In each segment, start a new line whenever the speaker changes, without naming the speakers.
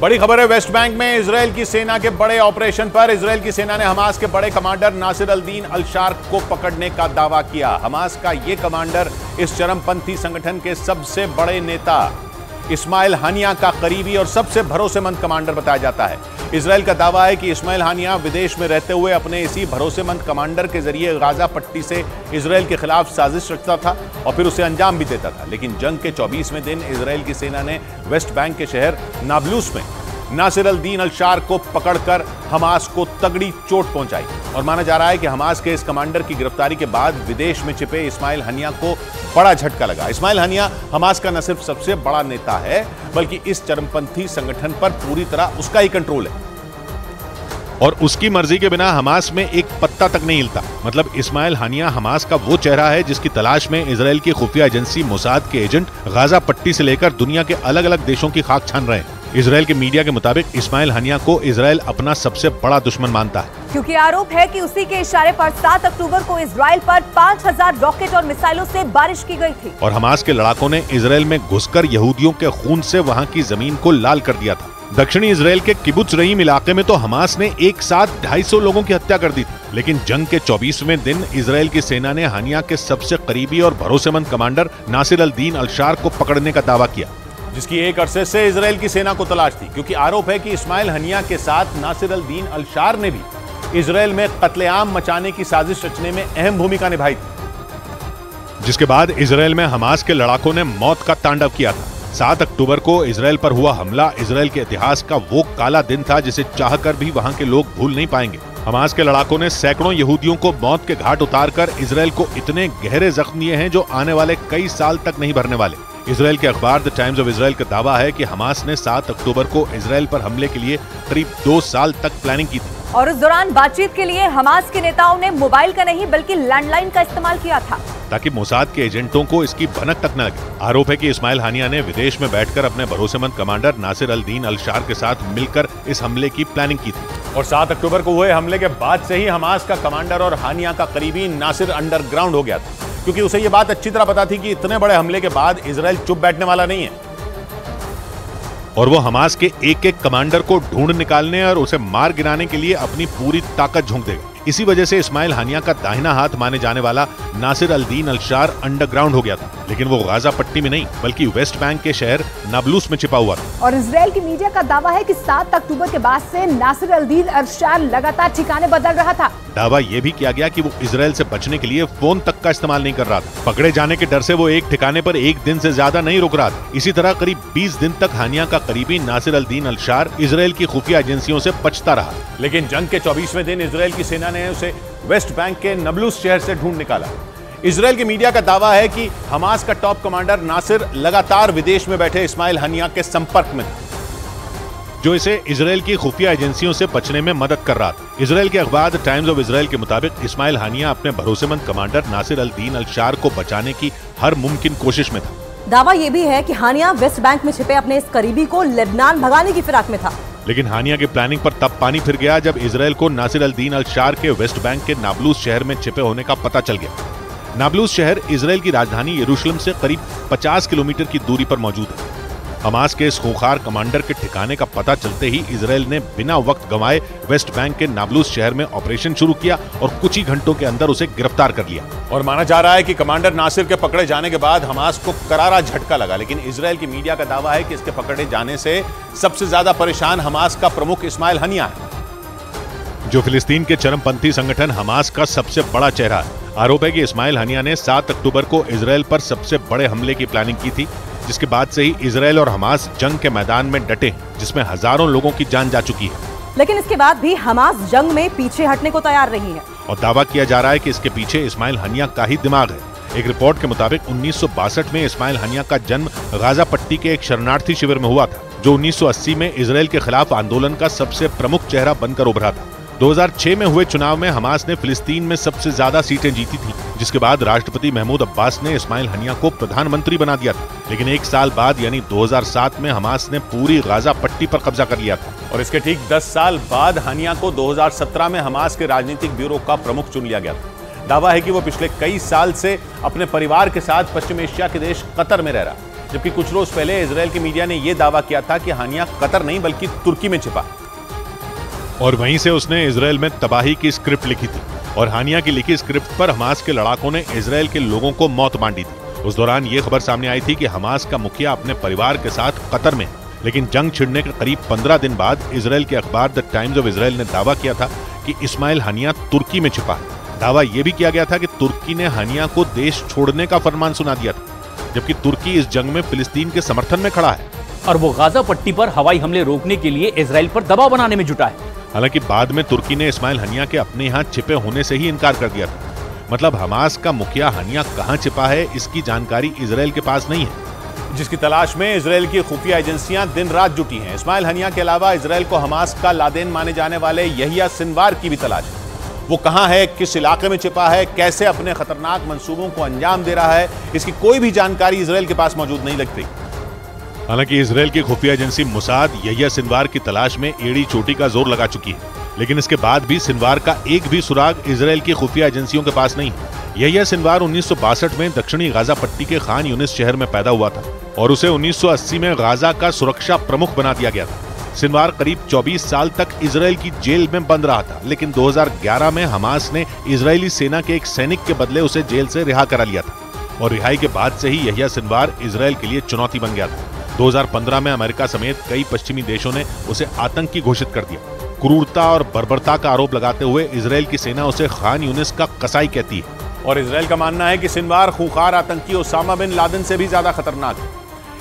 बड़ी खबर है वेस्ट बैंक में इजराइल की सेना के बड़े ऑपरेशन पर। इजराइल की सेना ने हमास के बड़े कमांडर नासिर अल-दीन अल-शार को पकड़ने का दावा किया। हमास का यह कमांडर इस चरमपंथी संगठन के सबसे बड़े नेता इस्माइल हानिया का करीबी और सबसे भरोसेमंद कमांडर बताया जाता है। इजराइल का दावा है कि इस्माइल हानिया विदेश में रहते हुए अपने इसी भरोसेमंद कमांडर के जरिए गाजा पट्टी से इजराइल के खिलाफ साजिश रचता था और फिर उसे अंजाम भी देता था। लेकिन जंग के 24वें दिन इजराइल की सेना ने वेस्ट बैंक के शहर नाब्लूस में नासिर अल-दीन अल-शार को पकड़कर हमास को तगड़ी चोट पहुंचाई और माना जा रहा है कि हमास के इस कमांडर की गिरफ्तारी के बाद विदेश में छिपे इस्माइल हानिया को बड़ा झटका लगा। इस्माइल हानिया हमास का न सिर्फ सबसे बड़ा नेता है बल्कि इस चरमपंथी संगठन पर पूरी तरह उसका ही कंट्रोल है
और उसकी मर्जी के बिना हमास में एक पत्ता तक नहीं हिलता। मतलब इस्माइल हानिया हमास का वो चेहरा है जिसकी तलाश में इजराइल की खुफिया एजेंसी मोसाद के एजेंट गाजा पट्टी से लेकर दुनिया के अलग अलग देशों की खाक छान रहे हैं। इजराइल के मीडिया के मुताबिक इस्माइल हानिया को इजराइल अपना सबसे बड़ा दुश्मन मानता है,
क्योंकि आरोप है कि उसी के इशारे पर 7 अक्टूबर को इजराइल पर 5000 रॉकेट और मिसाइलों से बारिश की गई थी
और हमास के लड़ाकों ने इजराइल में घुसकर यहूदियों के खून से वहां की जमीन को लाल कर दिया था। दक्षिणी इजराइल के किबुत्ज रहीम इलाके में तो हमास ने एक साथ 250 लोगों की हत्या कर दी थी। लेकिन जंग के 24वें दिन इजराइल की सेना ने हानिया के सबसे करीबी और भरोसेमंद कमांडर नासिर अल-दीन अल-शार को पकड़ने का दावा किया,
जिसकी एक अरसे से इजराइल की सेना को तलाश थी, क्योंकि आरोप है कि इस्माइल हानिया के साथ नासिर अल-दीन अल-शार ने भी इजराइल में कत्लेआम मचाने की साजिश रचने में अहम भूमिका निभाई थी।
जिसके बाद इजराइल में हमास के लड़ाकों ने मौत का तांडव किया था। 7 अक्टूबर को इजराइल पर हुआ हमला इजराइल के इतिहास का वो काला दिन था जिसे चाहकर भी वहां के लोग भूल नहीं पाएंगे। हमास के लड़ाकों ने सैकड़ों यहूदियों को मौत के घाट उतारकर इजराइल को इतने गहरे जख्म दिए हैं जो आने वाले कई साल तक नहीं भरने वाले। इजराइल के अखबार द टाइम्स ऑफ इजराइल का दावा है कि हमास ने 7 अक्टूबर को इजराइल पर हमले के लिए करीब 2 साल तक प्लानिंग की थी
और उस दौरान बातचीत के लिए हमास के नेताओं ने मोबाइल का नहीं बल्कि लैंडलाइन का इस्तेमाल किया था,
ताकि मोसाद के एजेंटों को इसकी भनक तक न लगे। आरोप है कि इस्माइल हानिया ने विदेश में बैठकर अपने भरोसेमंद कमांडर नासिर अल-दीन अल-शार के साथ मिलकर इस हमले की प्लानिंग की थी
और 7 अक्टूबर को हुए हमले के बाद से ही हमास का कमांडर और हानिया का करीबी नासिर अंडरग्राउंड हो गया था, क्योंकि उसे यह बात अच्छी तरह पता थी कि इतने बड़े हमले के बाद इजराइल चुप बैठने वाला नहीं है
और वो हमास के एक एक कमांडर को ढूंढ निकालने और उसे मार गिराने के लिए अपनी पूरी ताकत झोंक देगा। इसी वजह से इस्माइल हानिया का दाहिना हाथ माने जाने वाला नासिर अल-दीन अल-शार अंडरग्राउंड हो गया था, लेकिन वो गाजा पट्टी में नहीं बल्कि वेस्ट बैंक के शहर नाब्लूस में छिपा हुआ था।
और इजराइल की मीडिया का दावा है कि 7 अक्टूबर के बाद से नासिर अल-दीन अल-शार लगातार ठिकाने बदल रहा था।
दावा यह भी किया गया कि वो इजराइल से बचने के लिए फोन तक का इस्तेमाल नहीं कर रहा था। पकड़े जाने के डर से वो एक ठिकाने पर एक दिन से ज्यादा नहीं रुक रहा था। इसी तरह करीब 20 दिन तक हानिया का करीबी नासिर अल-दीन अल-शार इजराइल की खुफिया एजेंसियों से बचता रहा।
लेकिन जंग के 24वें दिन इजराइल की सेना ने उसे वेस्ट बैंक के नाब्लूस शहर से ढूंढ निकाला। इजराइल की मीडिया का दावा है कि हमास का टॉप कमांडर नासिर लगातार विदेश में बैठे इस्माइल हानिया के संपर्क में था,
जो इसे इजराइल की खुफिया एजेंसियों से बचने में मदद कर रहा था। इजराइल के अखबार द टाइम्स ऑफ इजराइल के मुताबिक इस्माइल हानिया अपने भरोसेमंद कमांडर नासिर अल-दीन अल-शार को बचाने की हर मुमकिन कोशिश में था।
दावा यह भी है कि हानिया वेस्ट बैंक में छिपे अपने इस करीबी को लेबनान भगाने की फिराक में था।
लेकिन हानिया की प्लानिंग पर तब पानी फिर गया जब इजराइल को नासिर अल-दीन अल-शार के वेस्ट बैंक के नाब्लूस शहर में छिपे होने का पता चल गया। नाब्लूस शहर इजराइल की राजधानी यरूशलेम से करीब 50 किलोमीटर की दूरी पर मौजूद है। हमास के इस खूंखार कमांडर के ठिकाने का पता चलते ही इजराइल ने बिना वक्त गंवाए वेस्ट बैंक के नाब्लूस शहर में ऑपरेशन शुरू किया और कुछ ही घंटों के अंदर उसे गिरफ्तार कर लिया।
और माना जा रहा है कि कमांडर नासिर के पकड़े जाने के बाद हमास को करारा झटका लगा, लेकिन इजराइल की मीडिया का दावा है कि इसके पकड़े जाने से सबसे ज्यादा परेशान हमास का प्रमुख इस्माइल हानिया है,
जो फिलिस्तीन के चरमपंथी संगठन हमास का सबसे बड़ा चेहरा है। आरोप है कि इस्माइल हानिया ने 7 अक्टूबर को इजराइल पर सबसे बड़े हमले की प्लानिंग की थी, जिसके बाद से ही इजराइल और हमास जंग के मैदान में डटे, जिसमें हजारों लोगों की जान जा चुकी है।
लेकिन इसके बाद भी हमास जंग में पीछे हटने को तैयार नहीं है
और दावा किया जा रहा है कि इसके पीछे इस्माइल हानिया का ही दिमाग है। एक रिपोर्ट के मुताबिक 1962 में इस्माइल हानिया का जन्म गाजा पट्टी के एक शरणार्थी शिविर में हुआ था, जो 1980 में इजराइल के खिलाफ आंदोलन का सबसे प्रमुख चेहरा बनकर उभरा था। 2006 में हुए चुनाव में हमास ने फिलिस्तीन में सबसे ज्यादा सीटें जीती थी, जिसके बाद राष्ट्रपति महमूद अब्बास ने इस्माइल हानिया को प्रधानमंत्री बना दिया था। लेकिन एक साल बाद यानी 2007 में हमास ने पूरी गाजा पट्टी पर कब्जा कर लिया था
और इसके ठीक 10 साल बाद हानिया को 2017 में हमास के राजनीतिक ब्यूरो का प्रमुख चुन लिया गया था। दावा है कि वो पिछले कई साल से अपने परिवार के साथ पश्चिम एशिया के देश कतर में रह रहा, जबकि कुछ रोज पहले इजरायल की मीडिया ने यह दावा किया था कि हानिया कतर नहीं बल्कि तुर्की में छिपा।
और वहीं से उसने इजरायल में तबाही की स्क्रिप्ट लिखी थी और हानिया की लिखी स्क्रिप्ट पर हमास के लड़ाकों ने इजरायल के लोगों को मौत बांटी थी। उस दौरान ये खबर सामने आई थी कि हमास का मुखिया अपने परिवार के साथ कतर में, लेकिन जंग छिड़ने के करीब 15 दिन बाद इजरायल के अखबार द टाइम्स ऑफ इजरायल ने दावा किया था कि इस्माइल हानिया तुर्की में छिपा है। दावा यह भी किया गया था कि तुर्की ने हानिया को देश छोड़ने का फरमान सुना दिया था, जबकि तुर्की इस जंग में फिलिस्तीन के समर्थन में खड़ा है
और वो गाजा पट्टी पर हवाई हमले रोकने के लिए इजरायल पर दबाव बनाने में जुटा है।
हालांकि बाद में तुर्की ने इस्माइल हानिया के अपने यहाँ छिपे होने से ही इनकार कर दिया था। मतलब हमास का मुखिया हानिया कहाँ छिपा है इसकी जानकारी इजरायल के पास नहीं है,
जिसकी तलाश में इजरायल की खुफिया एजेंसियां दिन रात जुटी हैं। इस्माइल हानिया के अलावा इजरायल को हमास का लादेन माने जाने वाले यहिया सिनवार की भी तलाश है। वो कहां है, किस इलाके में छिपा है, कैसे अपने खतरनाक मंसूबों को अंजाम दे रहा है, इसकी कोई भी जानकारी इजरायल के पास मौजूद नहीं लगती।
हालांकि इजरायल की खुफिया एजेंसी मुसाद यहिया सिनवार की तलाश में एड़ी चोटी का जोर लगा चुकी है, लेकिन इसके बाद भी सिनवार का एक भी सुराग इजरायल की खुफिया एजेंसियों के पास नहीं है। यहिया सिनवार 1962 में दक्षिणी गाजा पट्टी के खान यूनिस शहर में पैदा हुआ था और उसे 1980 में गाजा का सुरक्षा प्रमुख बना दिया गया था। सिनवार करीब 24 साल तक इजरायल की जेल में बंद रहा था, लेकिन 2011 में हमास ने इजरायली सेना के एक सैनिक के बदले उसे जेल से रिहा करा लिया था और रिहाई के बाद से ही यहिया सिनवार इजरायल के लिए चुनौती बन गया था। 2015 में अमेरिका समेत कई पश्चिमी देशों ने उसे आतंकी घोषित कर दिया। क्रूरता और बर्बरता का आरोप लगाते हुए इजरायल की सेना उसे खान यूनिस का कसाई कहती है
और इजरायल का मानना है कि सिनवार खूंखार आतंकी ओसामा बिन लादेन से भी ज्यादा खतरनाक है।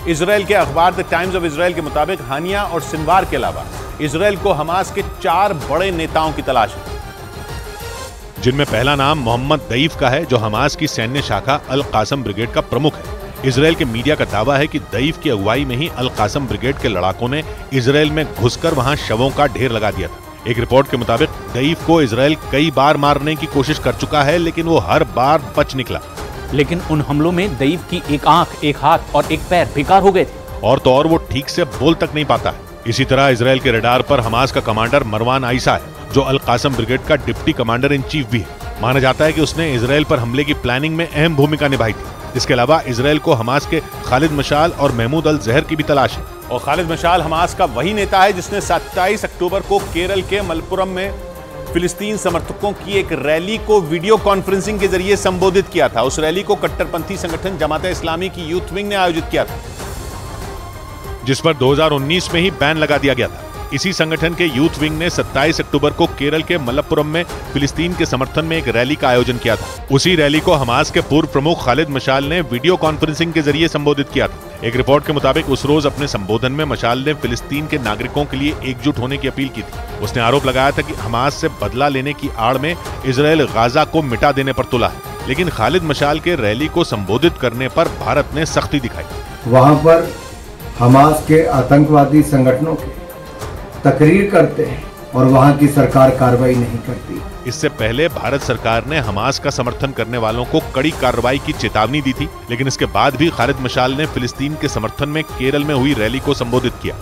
इजरायल के अखबार द टाइम्स ऑफ इजरायल के मुताबिक हानिया और सिनवार के अलावा इजरायल को हमास के 4 बड़े नेताओं की तलाश है,
जिनमें पहला नाम मोहम्मद दईफ का है, जो हमास की सैन्य शाखा अल कासम ब्रिगेड का प्रमुख है। इजरायल के मीडिया का दावा है कि दईफ की अगुवाई में ही अल कासम ब्रिगेड के लड़ाकों ने इजरायल में घुसकर वहां शवों का ढेर लगा दिया था। एक रिपोर्ट के मुताबिक दईफ को इजरायल कई बार मारने की कोशिश कर चुका है, लेकिन वो हर बार बच निकला।
लेकिन उन हमलों में दईफ की एक आंख, एक हाथ और एक पैर बेकार हो गए थे
और तो और वो ठीक से बोल तक नहीं पाता है। इसी तरह इजरायल के रडार पर हमास का कमांडर मरवान आइसा है, जो अल कासम ब्रिगेड का डिप्टी कमांडर इन चीफ भी है। माना जाता है कि उसने इजरायल पर हमले की प्लानिंग में अहम भूमिका निभाई थी। इसके अलावा इजरायल को हमास के खालिद मशाल और महमूद अल जहर की भी तलाश है।
और खालिद मशाल हमास का वही नेता है जिसने 27 अक्टूबर को केरल के मलप्पुरम में फिलिस्तीन समर्थकों की एक रैली को वीडियो कॉन्फ्रेंसिंग के जरिए संबोधित किया था। उस रैली को कट्टरपंथी संगठन जमात इस्लामी की यूथ विंग ने आयोजित किया था,
जिस पर 2019 में ही बैन लगा दिया गया था। इसी संगठन के यूथ विंग ने 27 अक्टूबर को केरल के मलप्पुरम में फिलिस्तीन के समर्थन में एक रैली का आयोजन किया था। उसी रैली को हमास के पूर्व प्रमुख खालिद मशाल ने वीडियो कॉन्फ्रेंसिंग के जरिए संबोधित किया था। एक रिपोर्ट के मुताबिक उस रोज अपने संबोधन में मशाल ने फिलिस्तीन के नागरिकों के लिए एकजुट होने की अपील की थी। उसने आरोप लगाया था कि हमास से बदला लेने की आड़ में इजरायल गाजा को मिटा देने पर तुला है, लेकिन खालिद मशाल के रैली को संबोधित करने पर भारत ने सख्ती दिखाई।
वहां पर हमास के आतंकवादी संगठनों के तकरीर करते हैं और वहां की सरकार कार्रवाई नहीं करती।
इससे पहले भारत सरकार ने हमास का समर्थन करने वालों को कड़ी कार्रवाई की चेतावनी दी थी, लेकिन इसके बाद भी खालिद मशाल ने फिलिस्तीन के समर्थन में केरल में हुई रैली को संबोधित किया।